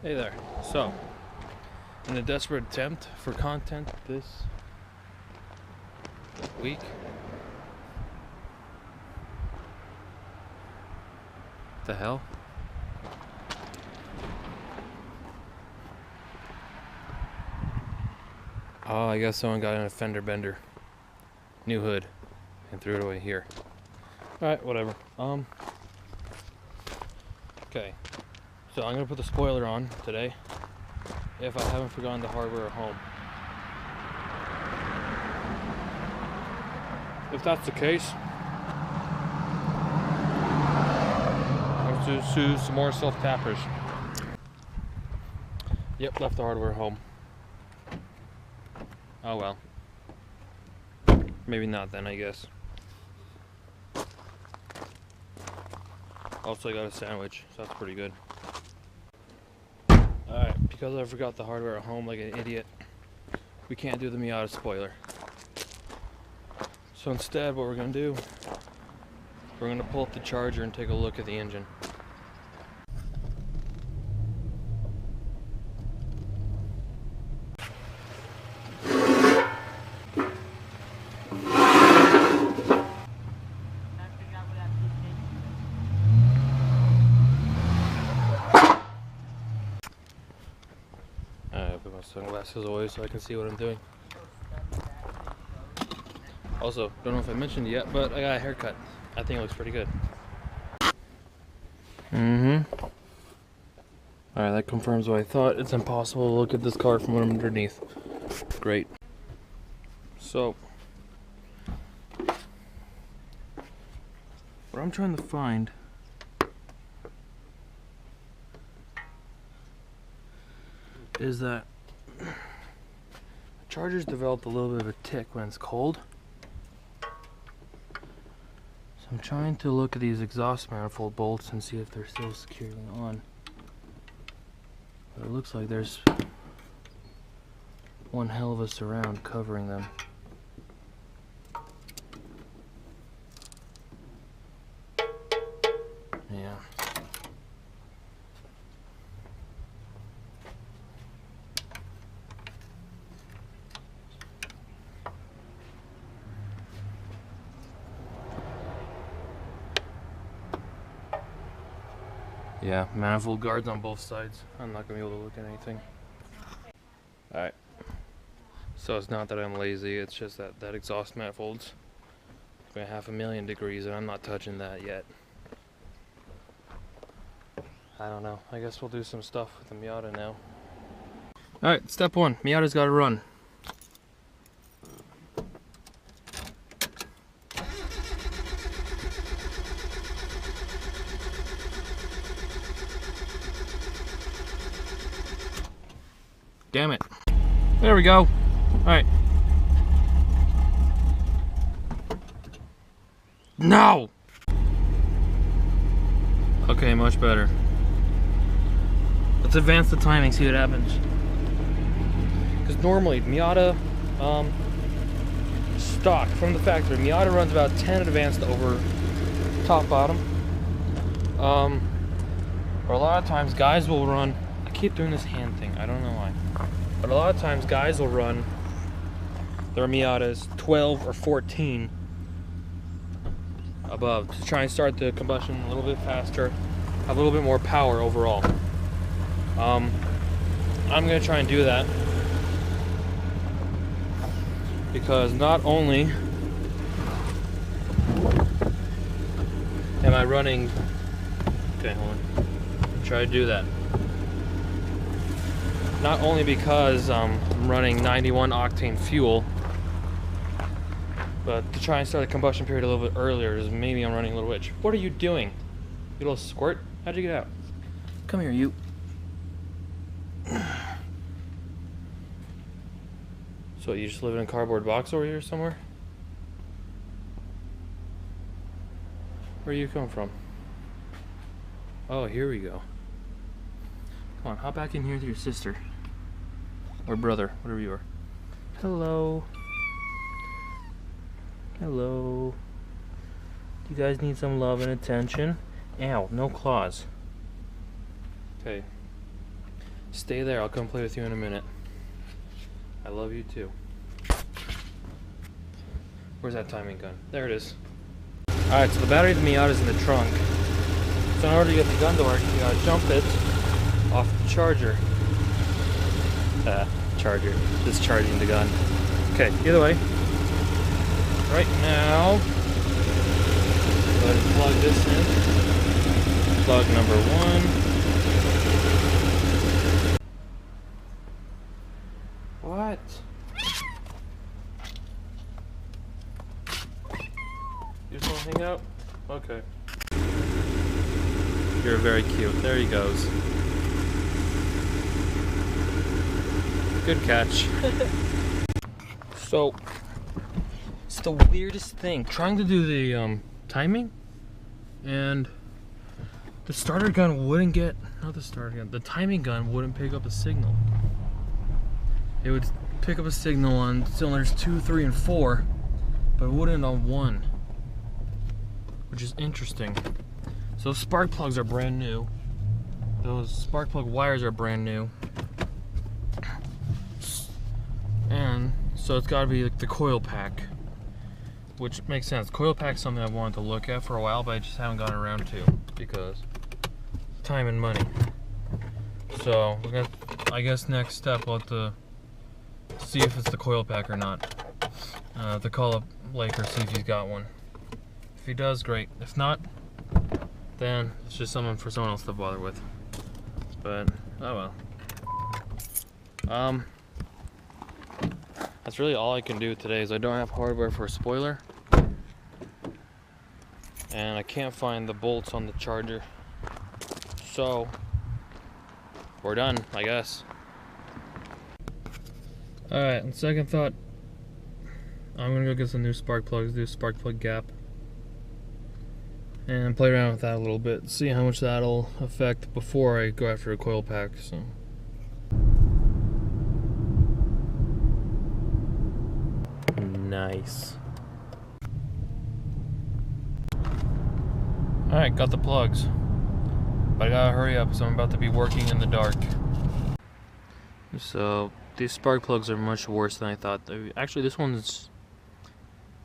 Hey there. So, in a desperate attempt for content this week, the hell? Oh, I guess someone got in a fender bender. New hood. And threw it away here. Alright, whatever. Okay. So I'm gonna put the spoiler on today, if I haven't forgotten the hardware at home. If that's the case, let's just do some more self-tappers. Yep, left the hardware home. Oh well. Maybe not then, I guess. Also, I got a sandwich, so that's pretty good. Alright, because I forgot the hardware at home like an idiot, we can't do the Miata spoiler. So instead, what we're going to do, we're going to pull up the charger and take a look at the engine. I put my sunglasses away so I can see what I'm doing. Also, don't know if I mentioned it yet, but I got a haircut. I think it looks pretty good. Alright, that confirms what I thought. It's impossible to look at this car from underneath. Great. So, what I'm trying to find is that the charger's developed a little bit of a tick when it's cold. So I'm trying to look at these exhaust manifold bolts and see if they're still securely on. But it looks like there's one hell of a surround covering them. Yeah. Yeah, manifold guards on both sides. I'm not gonna be able to look at anything. Alright. So it's not that I'm lazy, it's just that that exhaust manifold's been 500,000 degrees and I'm not touching that yet. I don't know. I guess we'll do some stuff with the Miata now. Alright, step one. Miata's gotta run. Damn it. There we go. Alright. No! Okay, much better. Let's advance the timing, see what happens. Because normally, Miata, stock from the factory, Miata runs about 10 advanced over top bottom. Or a lot of times guys will run, I keep doing this hand thing, I don't know why. But a lot of times guys will run their Miatas 12 or 14 above to try and start the combustion a little bit faster, have a little bit more power overall. I'm gonna try and do that because not only am I running, okay, hold on, try to do that. Not only because I'm running 91 octane fuel, but to try and start the combustion period a little bit earlier is maybe I'm running a little witch. What are you doing? You little squirt? How'd you get out? Come here, you. So you just live in a cardboard box over here somewhere? Where are you coming from? Oh, here we go. Come on, hop back in here with your sister. Or brother, whatever you are. Hello. Hello. You guys need some love and attention? Ow, no claws. Okay. Stay there, I'll come play with you in a minute. I love you too. Where's that timing gun? There it is. Alright, so the battery of the Miata is in the trunk. So in order to get the gun to work, you gotta jump it off the charger. Charger. Just charging the gun. Okay, either way. Right now, go ahead and plug this in. Plug number 1. What? You just want to hang out? Okay. You're very cute. There he goes. Good catch. So, it's the weirdest thing. Trying to do the timing, and the starter gun wouldn't get, not the starter gun, the timing gun wouldn't pick up a signal. It would pick up a signal on cylinders 2, 3, and 4, but it wouldn't on 1, which is interesting. So spark plugs are brand new. Those spark plug wires are brand new. And so it's got to be like the Coil Pack, which makes sense. Coil Pack is something I've wanted to look at for a while, but I just haven't gotten around to because time and money. So we're gonna, I guess next step we'll have to see if it's the Coil Pack or not. To call up Laker, see if he's got one. If he does, great. If not, then it's just something for someone else to bother with. But oh well. That's really all I can do today. Is I don't have hardware for a spoiler, and I can't find the bolts on the charger. So we're done, I guess. Alright, on second thought, I'm gonna go get some new spark plugs, do a spark plug gap, and play around with that a little bit, see how much that'll affect before I go after a Coil Pack. So nice. Alright, got the plugs. But I gotta hurry up because I'm about to be working in the dark. So these spark plugs are much worse than I thought. Actually, this one's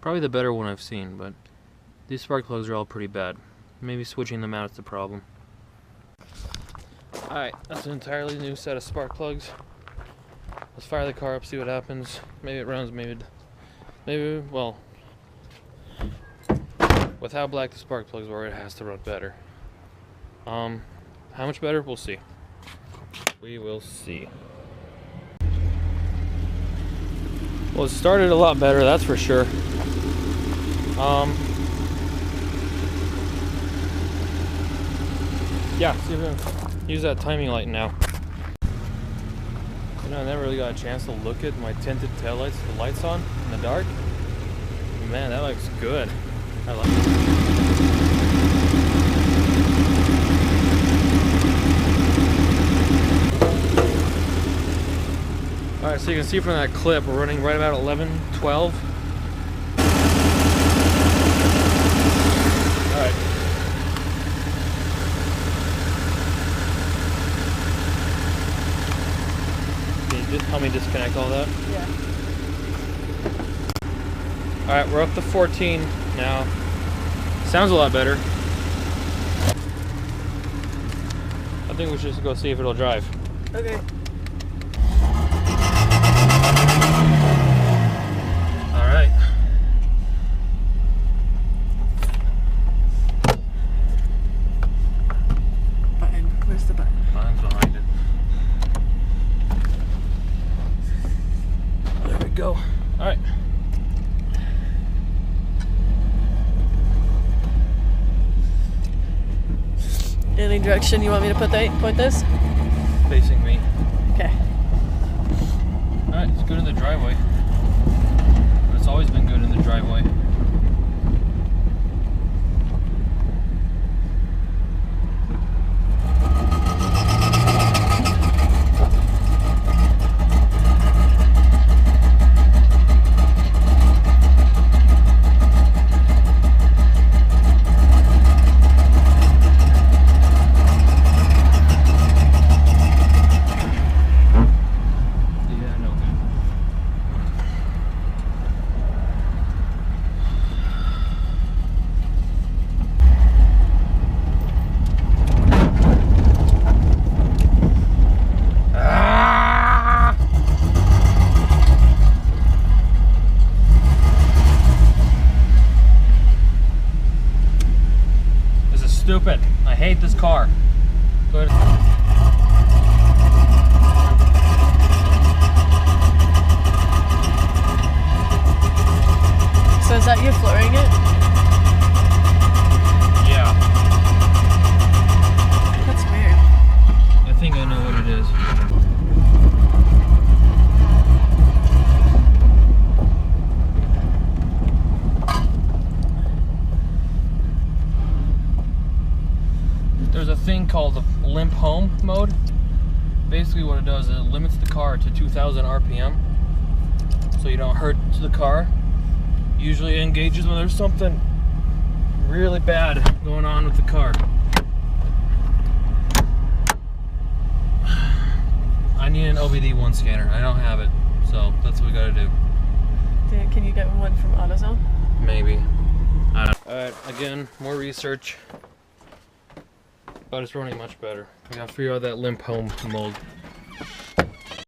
probably the better one I've seen, but these spark plugs are all pretty bad. Maybe switching them out is the problem. Alright, that's an entirely new set of spark plugs. Let's fire the car up, see what happens. Maybe it runs, maybe, well, with how black the spark plugs were, it has to run better. How much better? We'll see. We will see. Well, it started a lot better, that's for sure. Yeah, see if I can use that timing light now. You know, I never really got a chance to look at my tinted taillights with the lights on in the dark. Man, that looks good. I like it. Alright, so you can see from that clip, we're running right about 11, 12. Alright. Can you just help me disconnect all that? Yeah. Alright, we're up to 14 now. Sounds a lot better. I think we should just go see if it'll drive. Okay. Alright. Button. Where's the button? Mine's behind it. There we go. Alright. Any direction you want me to point this? Facing me. Okay. Alright, it's good in the driveway. But it's always been good in the driveway. car. Go ahead. So is that you fluorine it? Yeah, That's weird. I think I know what it is. There's a thing called the limp home mode. Basically what it does is it limits the car to 2,000 RPM so you don't hurt the car. Usually it engages when there's something really bad going on with the car. I need an OBD1 scanner. I don't have it, so that's what we gotta do. Can you get one from AutoZone? Maybe. I don't know. Alright, again, more research. But it's running much better. We gotta figure out that limp home mode.